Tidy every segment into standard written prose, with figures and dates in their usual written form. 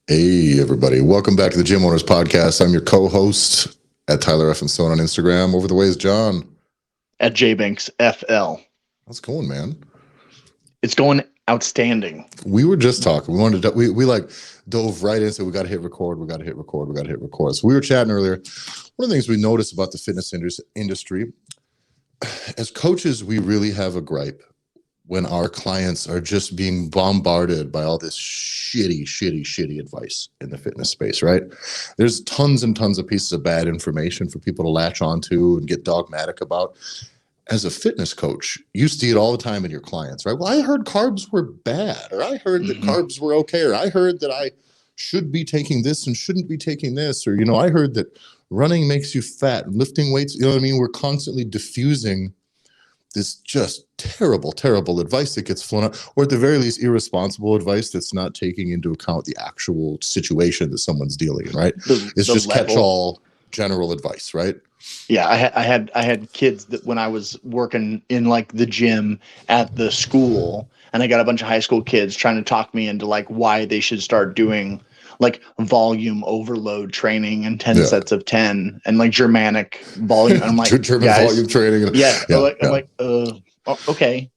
Hey, everybody. Welcome back to the Gym Owners Podcast. I'm your co-host at Tyler F. and Stone on Instagram. Over the way is John. At JBanks FL. How's it going, man? It's going outstanding. We were just talking. We wanted to, we like dove right in, said we got to hit record. We got to hit record. We got to hit record. So we were chatting earlier. One of the things we noticed about the fitness industry, as coaches, we really have a gripe when our clients are just being bombarded by all this shitty advice in the fitness space, right? There's tons and tons of pieces of bad information for people to latch onto and get dogmatic about. As a fitness coach, you see it all the time in your clients, right? Well, I heard carbs were bad, or I heard that carbs were okay, or I heard that I should be taking this and shouldn't be taking this, or, I heard that running makes you fat, lifting weights, you know what I mean? We're constantly diffusing this just terrible advice that gets flown out, or at the very least, irresponsible advice that's not taking into account the actual situation that someone's dealing in, right? It's just catch-all general advice, right? Yeah, I had kids that when I was working in like the gym at the school, and I got a bunch of high school kids trying to talk me into like why they should start doing like volume overload training and 10 sets of 10 and like Germanic volume. I'm like, German volume training. I'm like, okay.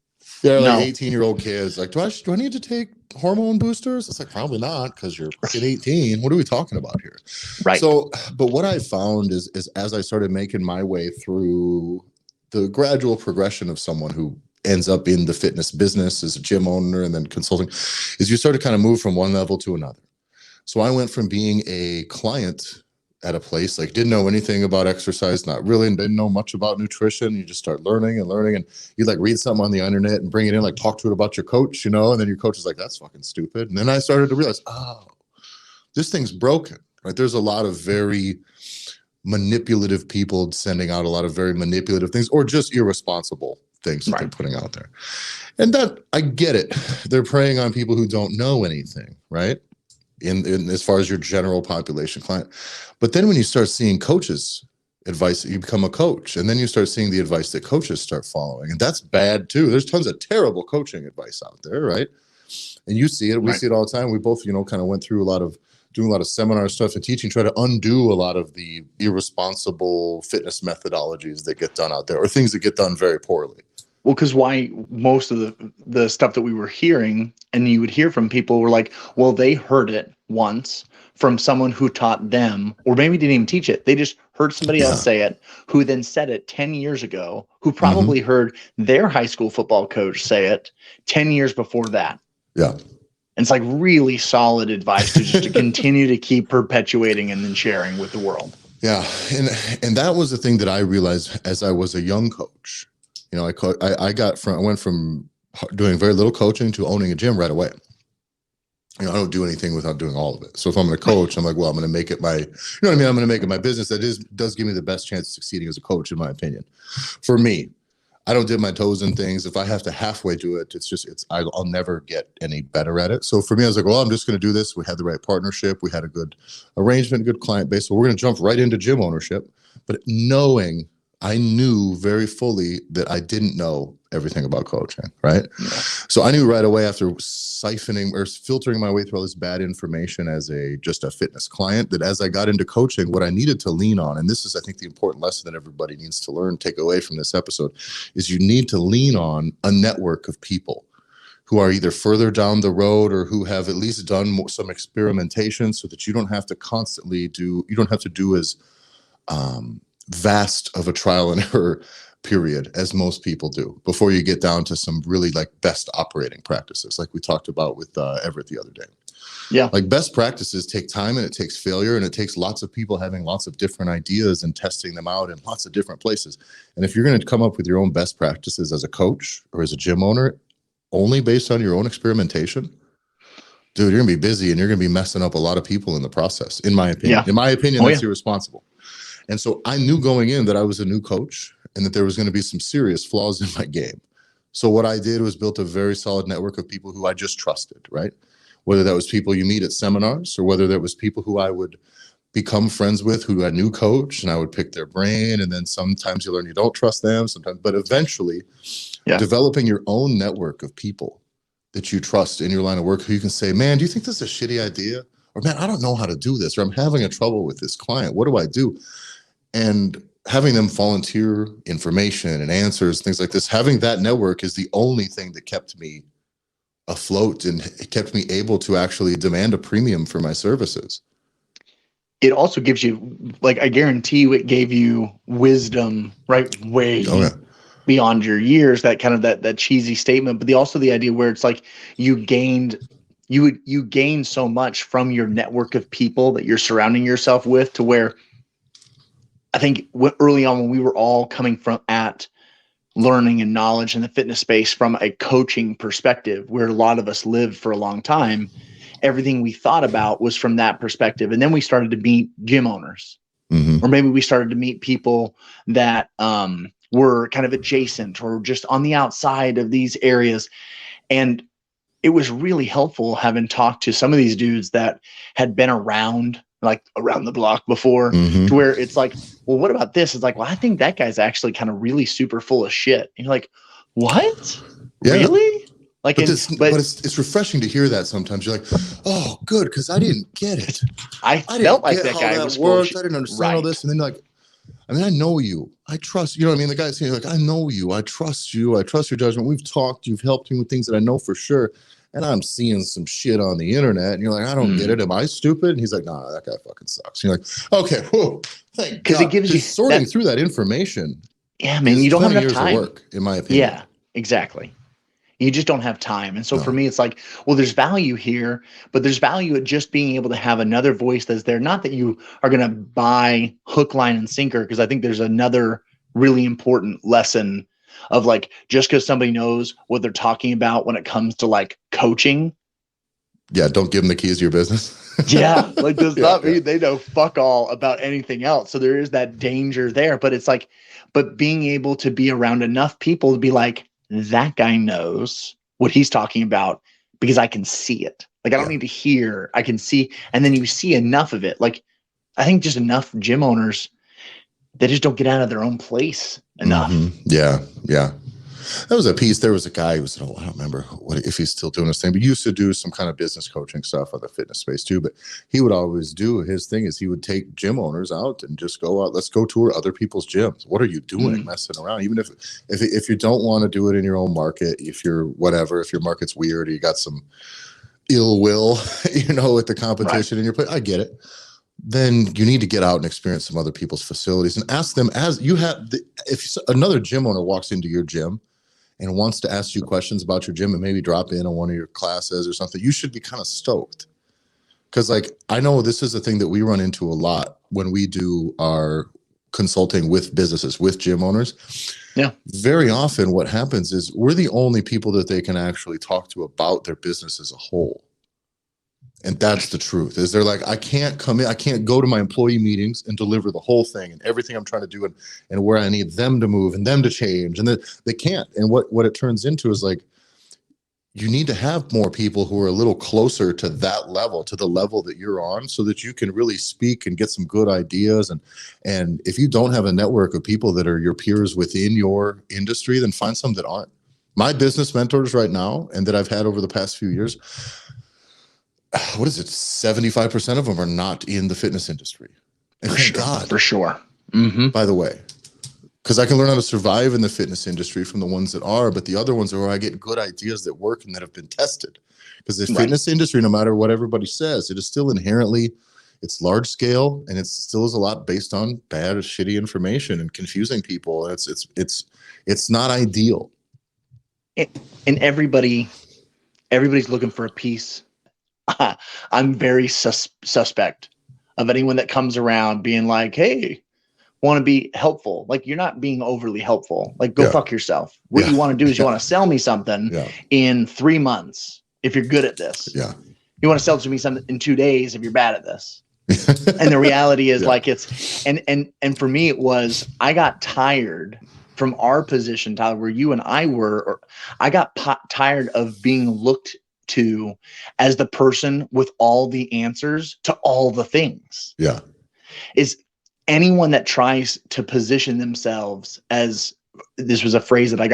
Yeah, like 18-year-old kids. Like, do I need to take hormone boosters? It's like, probably not, because you're fucking 18. What are we talking about here? Right. So, but what I found is as I started making my way through the gradual progression of someone who ends up in the fitness business as a gym owner and then consulting, is you start to kind of move from one level to another. So I went from being a client at a place, like didn't know anything about exercise, not really, and didn't know much about nutrition. You just start learning, and you like read something on the internet and bring it in, like talk to it about your coach, and then your coach is like, that's fucking stupid. And then I started to realize, oh, this thing's broken, right? There's a lot of very manipulative people sending out a lot of very manipulative things, or just irresponsible things that they're putting out there. And that, I get it. They're preying on people who don't know anything, right? In as far as your general population client. But then when you start seeing coaches advice, you become a coach, and then you start seeing the advice that coaches start following, and that's bad too. There's tons of terrible coaching advice out there, right? And you see it, we see it all the time. We both, kind of went through doing a lot of seminar stuff and teaching, try to undo a lot of the irresponsible fitness methodologies that get done out there, or things that get done very poorly. Well, because why most of the stuff that we were hearing and you would hear from people were like, well, they heard it once from someone who taught them, or maybe didn't even teach it. They just heard somebody else say it, who then said it 10 years ago, who probably heard their high school football coach say it 10 years before that. Yeah. And it's like really solid advice to continue to keep perpetuating and then sharing with the world. Yeah. And that was the thing that I realized as I was a young coach. I went from doing very little coaching to owning a gym right away. I don't do anything without doing all of it. So if I'm going to coach, I'm like, well, I'm going to make it I'm going to make it my business. That does give me the best chance of succeeding as a coach, in my opinion. For me, I don't dip my toes in things. If I have to halfway do it, I'll never get any better at it. So for me, I was like, well, I'm just going to do this. We had the right partnership. We had a good arrangement, good client base. So we're going to jump right into gym ownership. But I knew very fully that I didn't know everything about coaching, right? Yeah. So I knew right away after siphoning or filtering my way through all this bad information as just a fitness client, that as I got into coaching, what I needed to lean on, and this is, I think, the important lesson that everybody needs to learn, take away from this episode, is you need to lean on a network of people who are either further down the road or who have at least done some experimentation, so that you don't have to do as vast of a trial and error period as most people do before you get down to some really like best operating practices, like we talked about with Everett the other day. Yeah. Like best practices take time, and it takes failure, and it takes lots of people having lots of different ideas and testing them out in lots of different places. And if you're going to come up with your own best practices as a coach or as a gym owner, only based on your own experimentation, dude, you're going to be busy and you're going to be messing up a lot of people in the process, in my opinion. In my opinion, that's irresponsible. And so I knew going in that I was a new coach and that there was going to be some serious flaws in my game. So what I did was built a very solid network of people who I just trusted, right? Whether that was people you meet at seminars, or whether that was people who I would become friends with who I knew coach, and I would pick their brain. And then sometimes you learn you don't trust them sometimes, but eventually developing your own network of people that you trust in your line of work, who you can say, man, do you think this is a shitty idea? or man, I don't know how to do this, or I'm having a trouble with this client. What do I do? And having them volunteer information and answers, things like this, having that network is the only thing that kept me afloat and it kept me able to actually demand a premium for my services. It also gives you, like, I guarantee you, it gave you wisdom, right? Way beyond your years, that kind of that cheesy statement, but also the idea where it's like you gained so much from your network of people that you're surrounding yourself with, to where I think early on, when we were all coming from at learning and knowledge in the fitness space from a coaching perspective, where a lot of us lived for a long time, everything we thought about was from that perspective. And then we started to meet gym owners, or maybe we started to meet people that were kind of adjacent or just on the outside of these areas. And it was really helpful having talked to some of these dudes that had been around the block before, to where it's like, well, what about this? It's like, well, I think that guy's actually kind of really super full of shit. And you're like, what? Yeah. Really? Like, but it's refreshing to hear that sometimes. You're like, oh, good, because I didn't get it. I felt like that guy was full of shit. I didn't understand all this. And then like, I mean, I know you. I trust, you know what I mean? The guy's saying like, I know you. I trust you. I trust your judgment. We've talked. You've helped me with things that I know for sure. And I'm seeing some shit on the internet. And you're like, I don't get it. Am I stupid? And he's like, nah, that guy fucking sucks. And you're like, okay, whoa, thank God. Because it gives you sorting through that information. Yeah, man, you don't have enough time. Work, in my opinion. Yeah, exactly. You just don't have time. And so for me, it's like, well, there's value here, but there's value at just being able to have another voice that's there. Not that you are going to buy hook, line, and sinker, because I think there's another really important lesson of like, just because somebody knows what they're talking about when it comes to like coaching. Yeah, don't give them the keys to your business. Yeah, like does not mean they know fuck all about anything else. So there is that danger there. But it's like, but being able to be around enough people to be like, that guy knows what he's talking about because I can see it. Like, I don't need to hear, I can see. And then you see enough of it. Like, I think just enough gym owners, they just don't get out of their own place enough. Yeah. Yeah. That was a piece. There was a guy who was, I don't remember if he's still doing this thing, but he used to do some kind of business coaching stuff on the fitness space too. But he would always do, his thing is he would take gym owners out and just go out. Let's go tour other people's gyms. What are you doing messing around? Even if you don't want to do it in your own market, if your market's weird, or you got some ill will, with the competition in your place, I get it. Then you need to get out and experience some other people's facilities and ask them, as you have, if another gym owner walks into your gym and wants to ask you questions about your gym and maybe drop in on one of your classes or something, you should be kind of stoked. Because like, I know this is a thing that we run into a lot when we do our consulting with businesses, with gym owners. Yeah. Very often what happens is we're the only people that they can actually talk to about their business as a whole. And that's the truth, is they're like, I can't come in, I can't go to my employee meetings and deliver the whole thing and everything I'm trying to do and where I need them to move and them to change. And they can't. And what it turns into is like, you need to have more people who are a little closer to that level, to the level that you're on, so that you can really speak and get some good ideas. And if you don't have a network of people that are your peers within your industry, then find some that aren't. My business mentors right now, and that I've had over the past few years, what is it? 75% of them are not in the fitness industry. And thank God. For sure. By the way, because I can learn how to survive in the fitness industry from the ones that are, but the other ones are where I get good ideas that work and that have been tested. Because the fitness industry, no matter what everybody says, it is still inherently, it's large scale, and it still is a lot based on bad, shitty information and confusing people. And it's not ideal. And everybody's looking for a piece. I'm very suspect of anyone that comes around being like, hey, want to be helpful. Like, you're not being overly helpful. Like, go fuck yourself. What you want to do is you want to sell me something in 3 months if you're good at this. Yeah. You want to sell to me something in 2 days if you're bad at this. And the reality is like, it's and for me, it was, I got tired from our position, Tyler, where you and I were, or I got tired of being looked to as the person with all the answers to all the things. Yeah. Is anyone that tries to position themselves as, this was a phrase that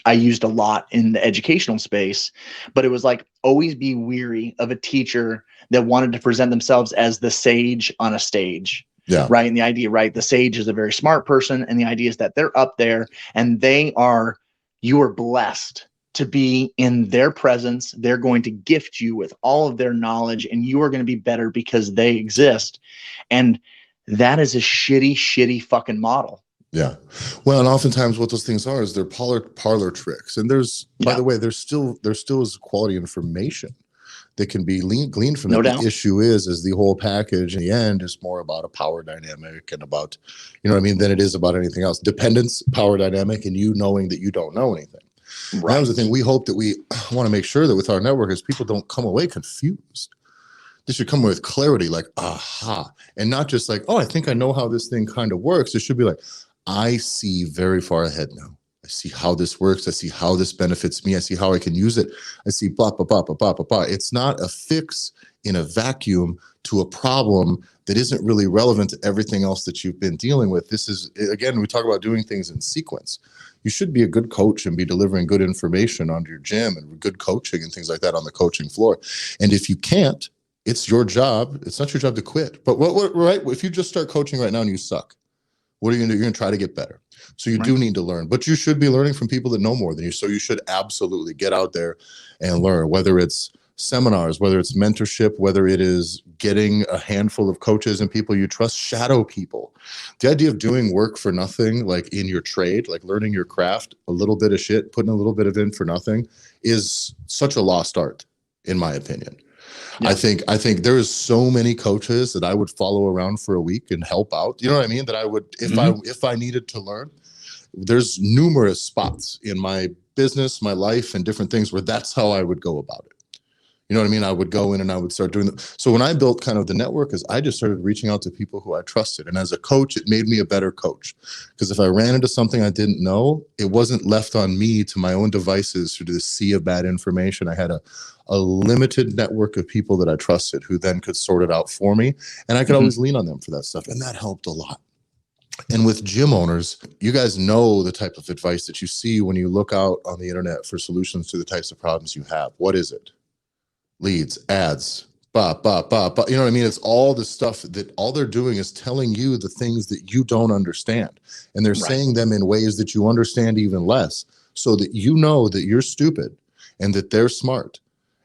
I used a lot in the educational space, but it was like, always be weary of a teacher that wanted to present themselves as the sage on a stage. Yeah. Right. And the idea, right, the sage is a very smart person. And the idea is that they're up there and you are blessed to be in their presence. They're going to gift you with all of their knowledge and you are going to be better because they exist. And that is a shitty fucking model. Yeah. Well, and oftentimes what those things are is they're parlor tricks. And by the way, there still is quality information that can be gleaned from that. No doubt. The issue is the whole package in the end is more about a power dynamic and about, you know what I mean, than it is about anything else. Dependence, power dynamic, and you knowing that you don't know anything. Right. That was the thing. We hope that we want to make sure that with our network is people don't come away confused. They should come with clarity, like, aha. And not just like, oh, I think I know how this thing kind of works. It should be like, I see very far ahead now. I see how this works. I see how this benefits me. I see how I can use it. I see blah, blah, blah, blah, blah, blah, blah. It's not a fix in a vacuum to a problem that isn't really relevant to everything else that you've been dealing with. This is, again, we talk about doing things in sequence. You should be a good coach and be delivering good information on your gym and good coaching and things like that on the coaching floor. And if you can't, it's your job. It's not your job to quit. But right? If you just start coaching right now and you suck, what are you going to do? You're going to try to get better. So you do need to learn, but you should be learning from people that know more than you. So you should absolutely get out there and learn, whether it's seminars, whether it's mentorship, whether it is getting a handful of coaches and people you trust, shadow people. The idea of doing work for nothing, like in your trade, like learning your craft, a little bit of shit, putting a little bit of in for nothing is such a lost art, in my opinion. Yeah. I think there is so many coaches that I would follow around for a week and help out. You know what I mean? That I would, if I needed to learn, there's numerous spots in my business, my life, and different things where that's how I would go about it. You know what I mean? I would go in and I would start doing that. So when I built kind of the network, is I just started reaching out to people who I trusted. And as a coach, it made me a better coach. Because if I ran into something I didn't know, it wasn't left on me to my own devices through the sea of bad information. I had a limited network of people that I trusted who then could sort it out for me. And I could always lean on them for that stuff. And that helped a lot. And with gym owners, you guys know the type of advice that you see when you look out on the internet for solutions to the types of problems you have. What is it? Leads, ads, you know what I mean? It's all the stuff that all they're doing is telling you the things that you don't understand. And they're saying them in ways that you understand even less, so that you know that you're stupid and that they're smart.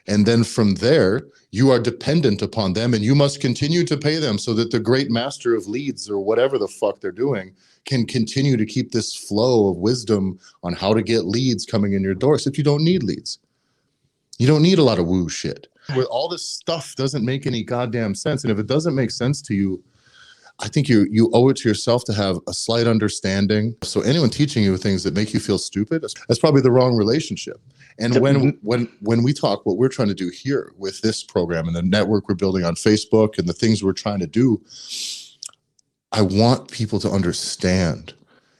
And then from there, you are dependent upon them and you must continue to pay them so that the great master of leads or whatever the fuck they're doing can continue to keep this flow of wisdom on how to get leads coming in your door. Except you don't need leads. You don't need a lot of woo shit. Where all this stuff doesn't make any goddamn sense. And if it doesn't make sense to you, I think you owe it to yourself to have a slight understanding. So anyone teaching you things that make you feel stupid, that's probably the wrong relationship. And when we talk, what we're trying to do here with this program and the network we're building on Facebook and the things we're trying to do, I want people to understand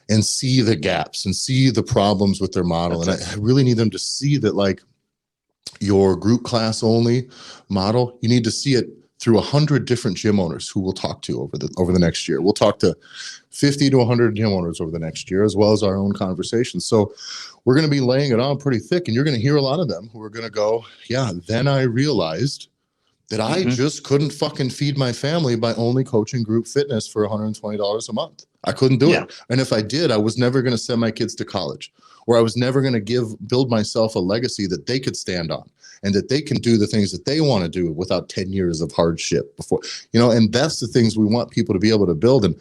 and see the gaps and see the problems with their model. And I really need them to see that, like, your group class only model, you need to see it through 100 different gym owners who we'll talk to over the next year. We'll talk to 50 to 100 gym owners over the next year, as well as our own conversations. So we're going to be laying it on pretty thick, and you're going to hear a lot of them who are going to go, yeah, then I realized that I just couldn't fucking feed my family by only coaching group fitness for $120 a month. I couldn't do it. And if I did, I was never going to send my kids to college, or I was never going to build myself a legacy that they could stand on and that they can do the things that they want to do without 10 years of hardship before, and that's the things we want people to be able to build. And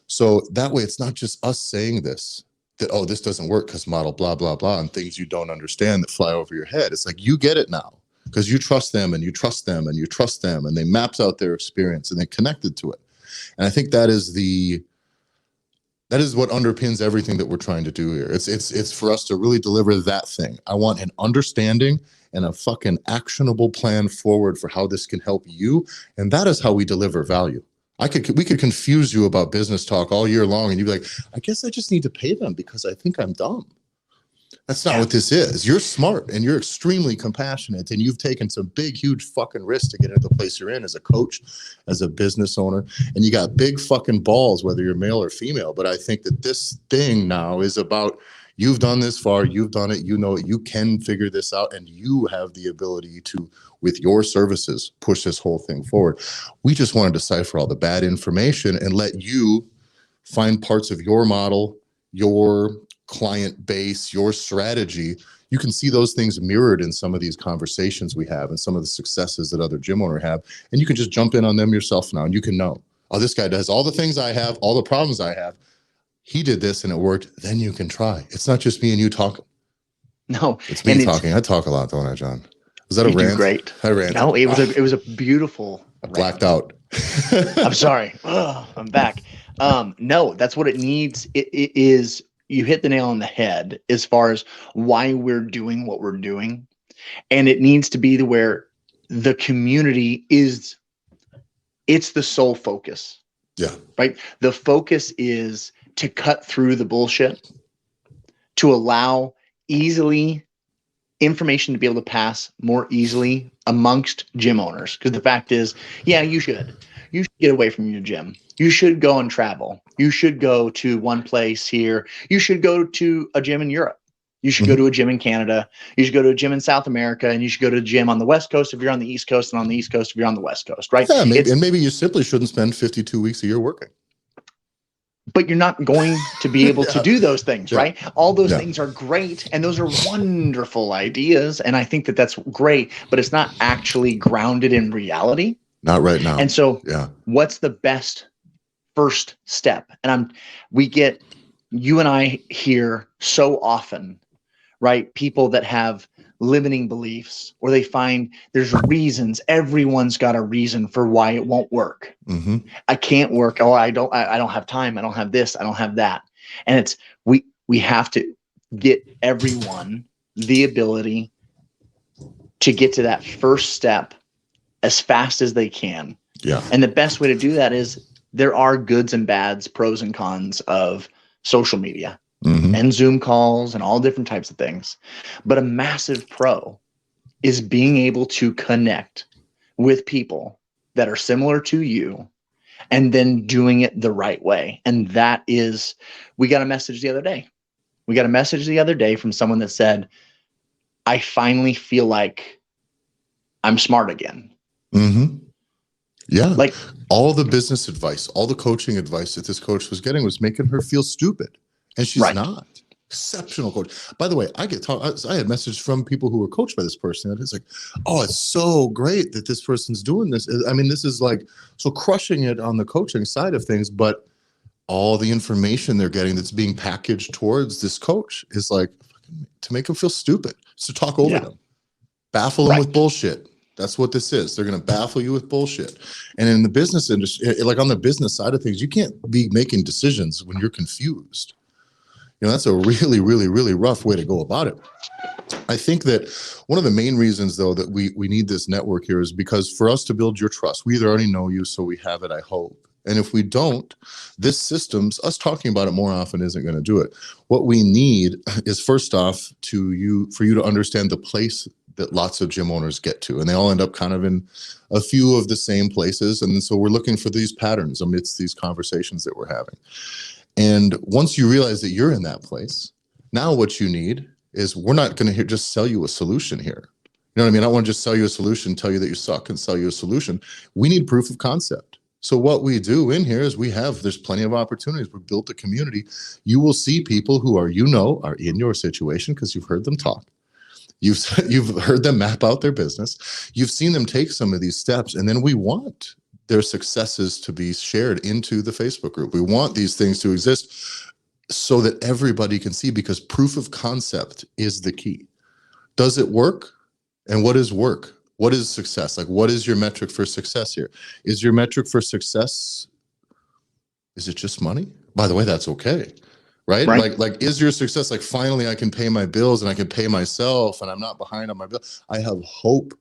so that way, it's not just us saying this, that, oh, this doesn't work because model, blah, blah, blah, and things you don't understand that fly over your head. It's like, you get it now because you trust them and you trust them and you trust them, and they mapped out their experience and they connected to it. And I think that is what underpins everything that we're trying to do here. It's for us to really deliver that thing. I want an understanding and a fucking actionable plan forward for how this can help you. And that is how we deliver value. We could confuse you about business talk all year long, and you'd be like, I guess I just need to pay them because I think I'm dumb. That's not what this is. You're smart and you're extremely compassionate, and you've taken some big, huge fucking risks to get into the place you're in as a coach, as a business owner, and you got big fucking balls, whether you're male or female. But I think that this thing now is about You've done this far, you've done it, you know it, you can figure this out, and you have the ability to, with your services, push this whole thing forward. We just want to decipher all the bad information and let you find parts of your model, your client base, your strategy. You can see those things mirrored in some of these conversations we have and some of the successes that other gym owners have. And you can just jump in on them yourself now, and you can know, oh, this guy does all the things I have, all the problems I have. He did this and it worked. Then you can try. It's not just me and you talking. No, it's me talking. I talk a lot, don't I, John? Was that a rant? Great. I ran. No, it was a beautiful. I blacked out. I'm sorry. I'm back. No, that's what it needs. It is. You hit the nail on the head as far as why we're doing what we're doing, and it needs to be to where the community is. It's the sole focus. Yeah. Right. The focus is to cut through the bullshit, to allow easily information to be able to pass more easily amongst gym owners. Because the fact is, yeah, you should get away from your gym. You should go and travel. You should go to one place here. You should go to a gym in Europe. You should go to a gym in Canada. You should go to a gym in South America, and you should go to a gym on the West Coast if you're on the East Coast, and on the East Coast if you're on the West Coast, right? Yeah, maybe you simply shouldn't spend 52 weeks a year working. But you're not going to be able to do those things, right? All those things are great, and those are wonderful ideas, and I think that that's great, but it's not actually grounded in reality. Not right now. And so what's the best first step? And you and I hear so often, right? People that have limiting beliefs, or they find there's reasons. Everyone's got a reason for why it won't work. Mm-hmm. I can't work. Oh, I don't have time. I don't have this. I don't have that. And it's, we have to get everyone the ability to get to that first step as fast as they can. Yeah. And the best way to do that is there are goods and bads, pros and cons of social media. Mm-hmm. And Zoom calls and all different types of things. But a massive pro is being able to connect with people that are similar to you and then doing it the right way. And that is, we got a message the other day. From someone that said, I finally feel like I'm smart again. Mm-hmm. Yeah. Like all the business advice, all the coaching advice that this coach was getting was making her feel stupid. And she's not. Exceptional coach. By the way, I had messages from people who were coached by this person. And it's like, oh, it's so great that this person's doing this. I mean, this is like, so crushing it on the coaching side of things, but all the information they're getting that's being packaged towards this coach is like to make them feel stupid. It's to talk over them, baffle them with bullshit. That's what this is. They're going to baffle you with bullshit. And in the business industry, like on the business side of things, you can't be making decisions when you're confused. You know, that's a really, really, really rough way to go about it. I think that one of the main reasons, though, that we need this network here is because for us to build your trust, we either already know you, so we have it, I hope. And if we don't, this system's, us talking about it more often isn't going to do it. What we need is, first off, for you to understand the place that lots of gym owners get to. And they all end up kind of in a few of the same places. And so we're looking for these patterns amidst these conversations that we're having. And once you realize that you're in that place, now what you need is, we're not going to just sell you a solution here. You know what I mean? I don't want to just sell you a solution, tell you that you suck and sell you a solution. We need proof of concept. So what we do in here is there's plenty of opportunities. We've built a community. You will see people who are in your situation because you've heard them talk. You've heard them map out their business. You've seen them take some of these steps, and then we want their successes to be shared into the Facebook group. We want these things to exist so that everybody can see, because proof of concept is the key. Does it work? And what is work? What is success? Like, what is your metric for success here? Is your metric for success, is it just money? By the way, that's okay. Right? Like, is your success like, finally I can pay my bills and I can pay myself and I'm not behind on my bill? I have hope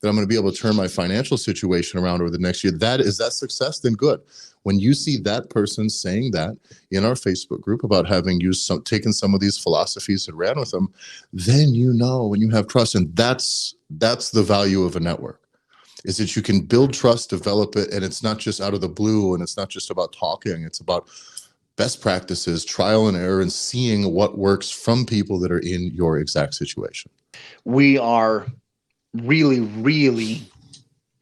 that I'm going to be able to turn my financial situation around over the next year. Is that success? Then good. When you see that person saying that in our Facebook group about having taken some of these philosophies and ran with them, then you know when you have trust. And that's the value of a network, is that you can build trust, develop it, and it's not just out of the blue, and it's not just about talking. It's about best practices, trial and error, and seeing what works from people that are in your exact situation. We are really, really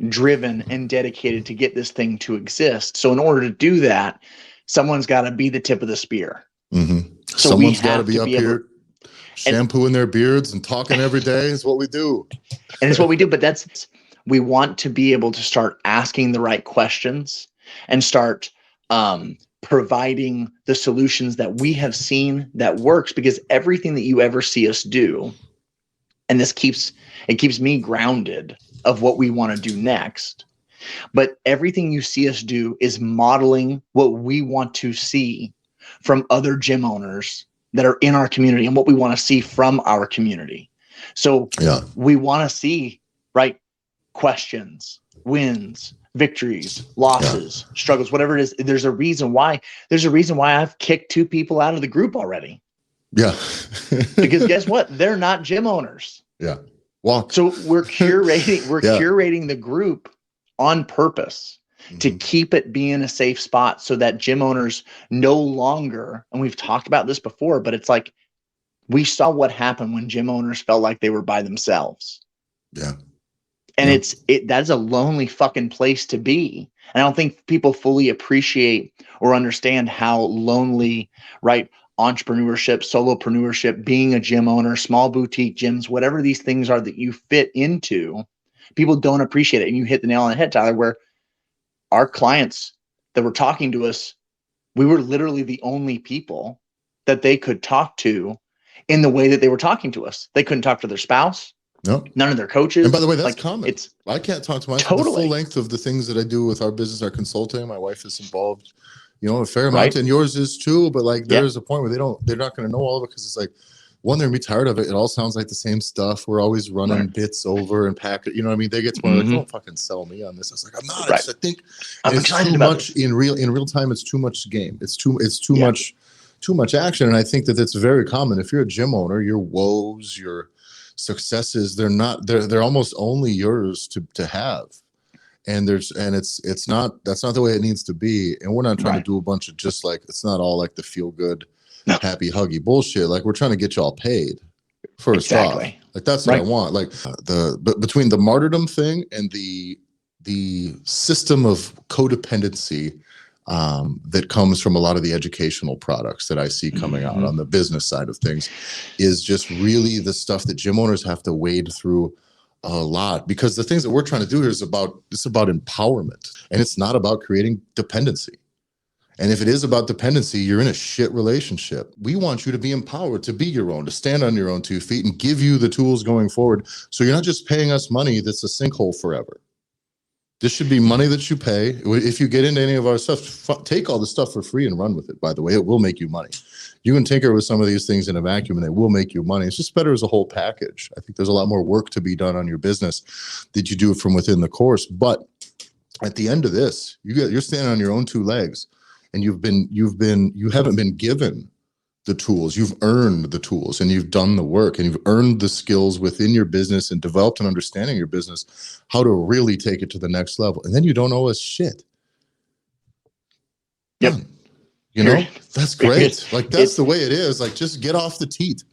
driven and dedicated to get this thing to exist. So in order to do that, someone's got to be the tip of the spear. Mm-hmm. So someone's got to be up here shampooing their beards and talking every day is what we do. And it's what we do. But we want to be able to start asking the right questions and start providing the solutions that we have seen that works, because everything that you ever see us do, and it keeps me grounded of what we want to do next. But everything you see us do is modeling what we want to see from other gym owners that are in our community and what we want to see from our community. So we want to see, right, questions, wins, victories, losses, struggles, whatever it is. There's a reason why I've kicked 2 people out of the group already. Yeah. Because guess what? They're not gym owners. Yeah. Walk. So we're curating the group on purpose to keep it being a safe spot, so that gym owners no longer, and we've talked about this before, but it's like we saw what happened when gym owners felt like they were by themselves. Yeah. And that's a lonely fucking place to be. And I don't think people fully appreciate or understand how lonely, right, entrepreneurship, solopreneurship, being a gym owner, small boutique gyms, whatever these things are that you fit into, people don't appreciate it. And you hit the nail on the head, Tyler, where our clients that were talking to us, we were literally the only people that they could talk to in the way that they were talking to us. They couldn't talk to their spouse. No, none of their coaches. And by the way, that's common. I can't talk to myself. Totally. The full length of the things that I do with our business, our consulting. My wife is involved, a fair amount, and yours is too. But like, there's a point where they're not going to know all of it, because it's like, one, they're gonna be tired of it. It all sounds like the same stuff. We're always running bits over and pack it. You know what I mean? They get to like, don't fucking sell me on this. I was like, I'm not. I think it's too much in real time. It's too much game. It's too much action. And I think that it's very common. If you're a gym owner, your woes, your successes, they're almost only yours to have. And that's not the way it needs to be. And we're not trying to do a bunch of just like, it's not all like the feel good, happy huggy bullshit. Like, we're trying to get y'all paid first off. Like, that's what I want. Like but between the martyrdom thing and the system of codependency that comes from a lot of the educational products that I see coming out on the business side of things, is just really the stuff that gym owners have to wade through a lot, because the things that we're trying to do here is about empowerment, and it's not about creating dependency. And if it is about dependency, you're in a shit relationship. We want you to be empowered, to be your own, to stand on your own 2 feet, and give you the tools going forward. So you're not just paying us money that's a sinkhole forever. This should be money that you pay. If you get into any of our stuff, take all the stuff for free and run with it. By the way, it will make you money. You can tinker with some of these things in a vacuum and it will make you money. It's just better as a whole package. I think there's a lot more work to be done on your business that you do from within the course. But at the end of this, you're standing on your own 2 legs, and you haven't been given the tools. You've earned the tools, and you've done the work, and you've earned the skills within your business and developed an understanding of your business, how to really take it to the next level. And then you don't owe us shit. Yep. That's great. Like, that's the way it is. Like, just get off the teat.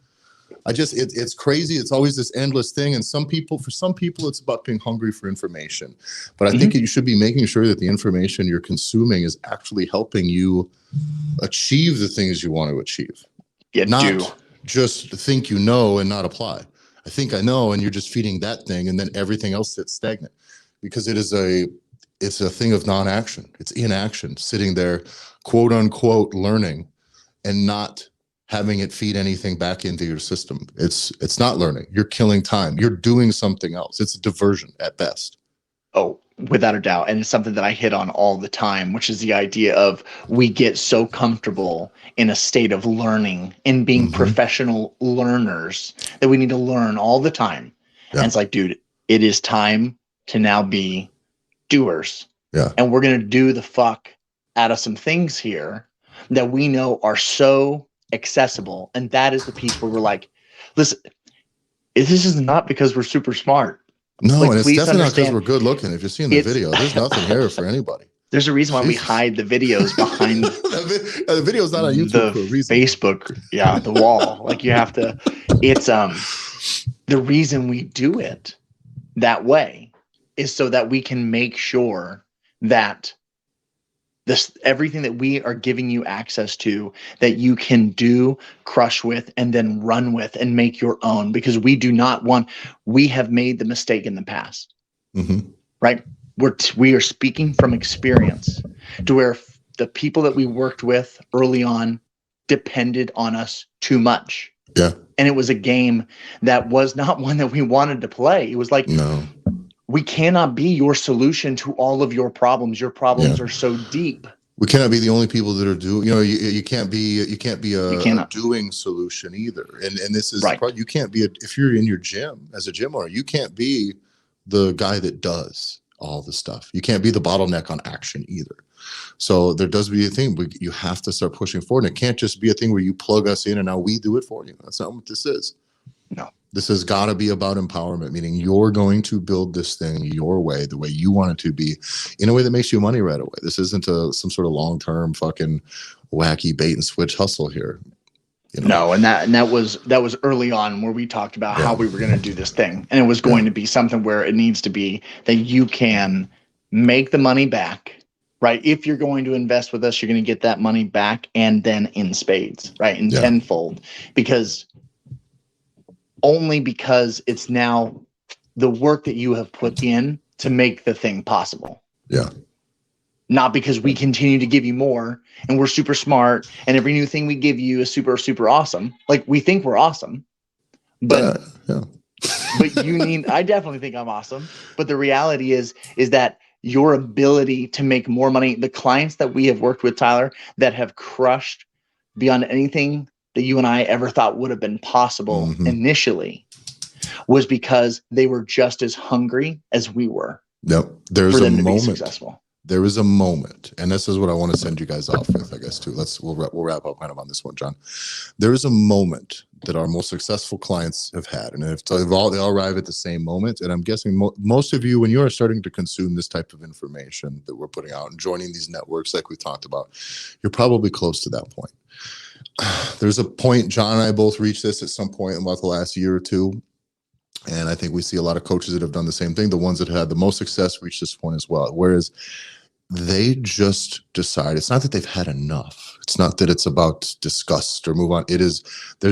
It's crazy. It's always this endless thing. And for some people, it's about being hungry for information. But I think you should be making sure that the information you're consuming is actually helping you achieve the things you want to achieve. Not just think you know and not apply. I think I know, and you're just feeding that thing, and then everything else sits stagnant, because it's a thing of non-action. It's inaction, sitting there, quote unquote, learning, and not having it feed anything back into your system. It's not learning. You're killing time. You're doing something else. It's a diversion at best. Oh, without a doubt. And it's something that I hit on all the time, which is the idea of, we get so comfortable in a state of learning and being professional learners that we need to learn all the time. Yeah. And it's like, dude, it is time to now be doers. Yeah. And we're going to do the fuck out of some things here that we know are so accessible. And that is the piece where we're like, listen, this is not because we're super smart. No, and it's definitely not because we're good looking. If you're seeing the video, there's nothing here for anybody. There's a reason why we Jesus. hide the videos behind The video's not on YouTube the for a reason. Facebook, the wall. Like you have to, it's the reason we do it that way is so that we can make sure that everything that we are giving you access to, that you can do, crush with, and then run with and make your own, because we have made the mistake in the past, right? We are speaking from experience to where the people that we worked with early on depended on us too much. Yeah. And it was a game that was not one that we wanted to play. It was like, no, we cannot be your solution to all of your problems. Your problems are so deep. We cannot be the only people that are doing. You can't be a doing solution either. And this is right. You can't be if you're in your gym as a gym owner, you can't be the guy that does all the stuff. You can't be the bottleneck on action either. So there does be a thing. You have to start pushing forward. And it can't just be a thing where you plug us in and now we do it for you. That's not what this is. No. This has got to be about empowerment, meaning you're going to build this thing your way, the way you want it to be, in a way that makes you money right away. This isn't some sort of long-term fucking wacky bait and switch hustle here. No, and that was early on where we talked about how we were going to do this thing, and it was going to be something where it needs to be that you can make the money back, right? If you're going to invest with us, you're going to get that money back, and then in spades, right, in tenfold, because it's now the work that you have put in to make the thing possible. Yeah. Not because we continue to give you more and we're super smart and every new thing we give you is super, super awesome. Like we think we're awesome, but but I definitely think I'm awesome. But the reality is that your ability to make more money, the clients that we have worked with, Tyler, that have crushed beyond anything that you and I ever thought would have been possible initially, was because they were just as hungry as we were. Yep. There's a moment. Successful. There is a moment, and this is what I want to send you guys off with, I guess, too. We'll wrap up kind of on this one, John. There is a moment that our most successful clients have had, and they all arrive at the same moment. And I'm guessing most of you, when you are starting to consume this type of information that we're putting out and joining these networks like we talked about, you're probably close to that point. There's a point, John and I both reached this at some point in about the last year or two. And I think we see a lot of coaches that have done the same thing. The ones that had the most success reach this point as well. Whereas they just decide, it's not that they've had enough. It's not that it's about disgust or move on. There's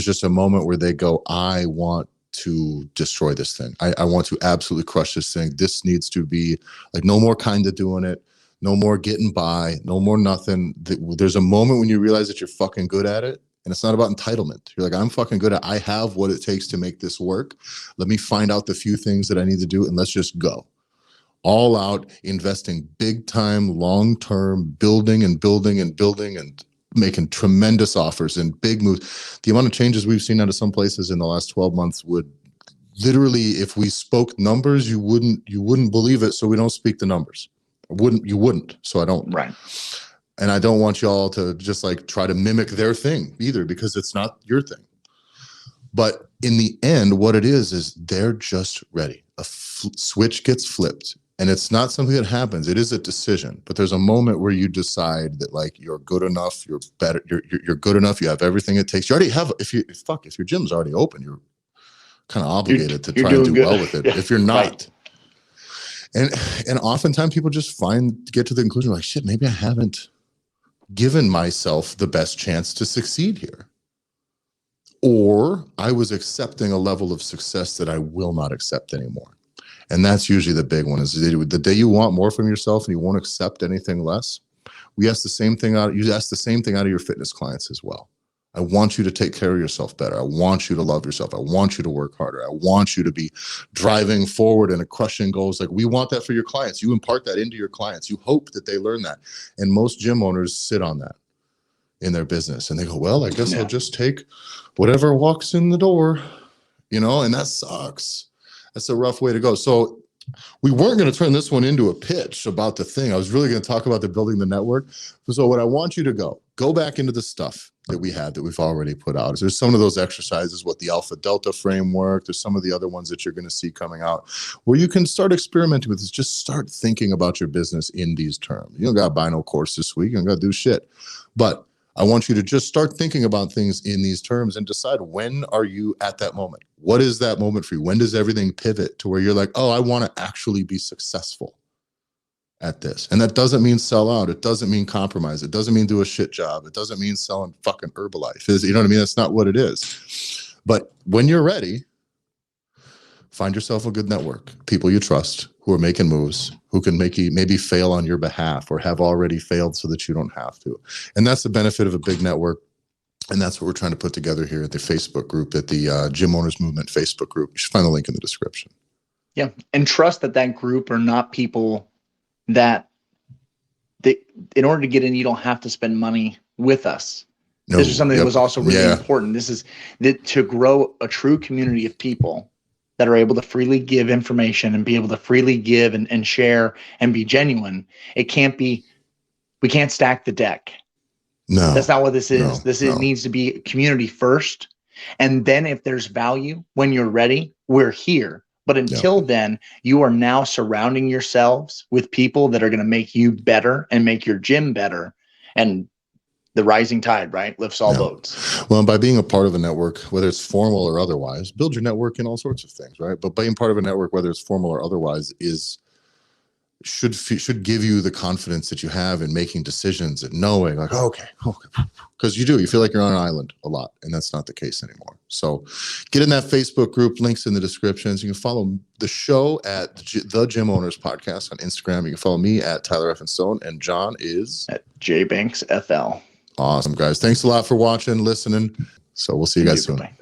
just a moment where they go, I want to destroy this thing. I want to absolutely crush this thing. This needs to be like, no more kind of doing it. No more getting by, no more nothing. There's a moment when you realize that you're fucking good at it. And it's not about entitlement. You're like, I'm fucking good at it. I have what it takes to make this work. Let me find out the few things that I need to do and let's just go. All out, investing big time, long-term, building and making tremendous offers and big moves. The amount of changes we've seen out of some places in the last 12 months would literally, if we spoke numbers, you wouldn't believe it. So we don't speak the numbers. You wouldn't. So I don't. Right. And I don't want y'all to just like try to mimic their thing either, because it's not your thing. But in the end, what it is they're just ready. A switch gets flipped, and it's not something that happens. It is a decision, but there's a moment where you decide that like you're good enough, you're better, you're good enough. You have everything it takes. You already have. If your gym's already open, you're kind of obligated to try and do well with it. Yeah. If you're not. Right. And oftentimes people just get to the conclusion like, shit, maybe I haven't given myself the best chance to succeed here. Or I was accepting a level of success that I will not accept anymore. And that's usually the big one, is the day you want more from yourself and you won't accept anything less. You ask the same thing out of your fitness clients as well. I want you to take care of yourself better. I want you to love yourself. I want you to work harder. I want you to be driving forward and crushing goals. Like, we want that for your clients. You impart that into your clients. You hope that they learn that. And most gym owners sit on that in their business. And they go, well, I guess I'll just take whatever walks in the door, and that sucks. That's a rough way to go. So we weren't going to turn this one into a pitch about the thing. I was really going to talk about the building the network. So what I want you to go back into the stuff that we had that we've already put out. There's some of those exercises, what the Alpha Delta framework, there's some of the other ones that you're going to see coming out where you can start experimenting with this. Just start thinking about your business in these terms. You don't got to buy no course this week. You don't got to do shit. But I want you to just start thinking about things in these terms and decide, when are you at that moment? What is that moment for you? When does everything pivot to where you're like, oh, I want to actually be successful at this? And that doesn't mean sell out. It doesn't mean compromise. It doesn't mean do a shit job. It doesn't mean selling fucking Herbalife. You know what I mean? That's not what it is. But when you're ready, find yourself a good network, people you trust who are making moves, who can make you maybe fail on your behalf or have already failed so that you don't have to. And that's the benefit of a big network. And that's what we're trying to put together here at the Facebook group, at the Gym Owners Movement Facebook group. You should find the link in the description. Yeah. And trust that group are not people that in order to get in, you don't have to spend money with us. No, this is something that was also really important. This is that to grow a true community of people that are able to freely give information and be able to freely give and share and be genuine. We can't stack the deck. No, that's not what this is. It needs to be community first. And then if there's value, when you're ready, we're here. But until then, you are now surrounding yourselves with people that are going to make you better and make your gym better. And the rising tide, right, lifts all boats. Well, and by being a part of a network, whether it's formal or otherwise, build your network in all sorts of things, right? But being part of a network, whether it's formal or otherwise, should give you the confidence that you have in making decisions and knowing, like, okay, because you feel like you're on an island a lot, and that's not the case anymore. So get in that Facebook group. Links in the descriptions. You can follow the show at the Gym Owners Podcast on Instagram. You can follow me at Tyler F. Stone, and John is at JBanksFL. Awesome, guys. Thanks a lot for watching, listening. So we'll see you guys soon. Bye.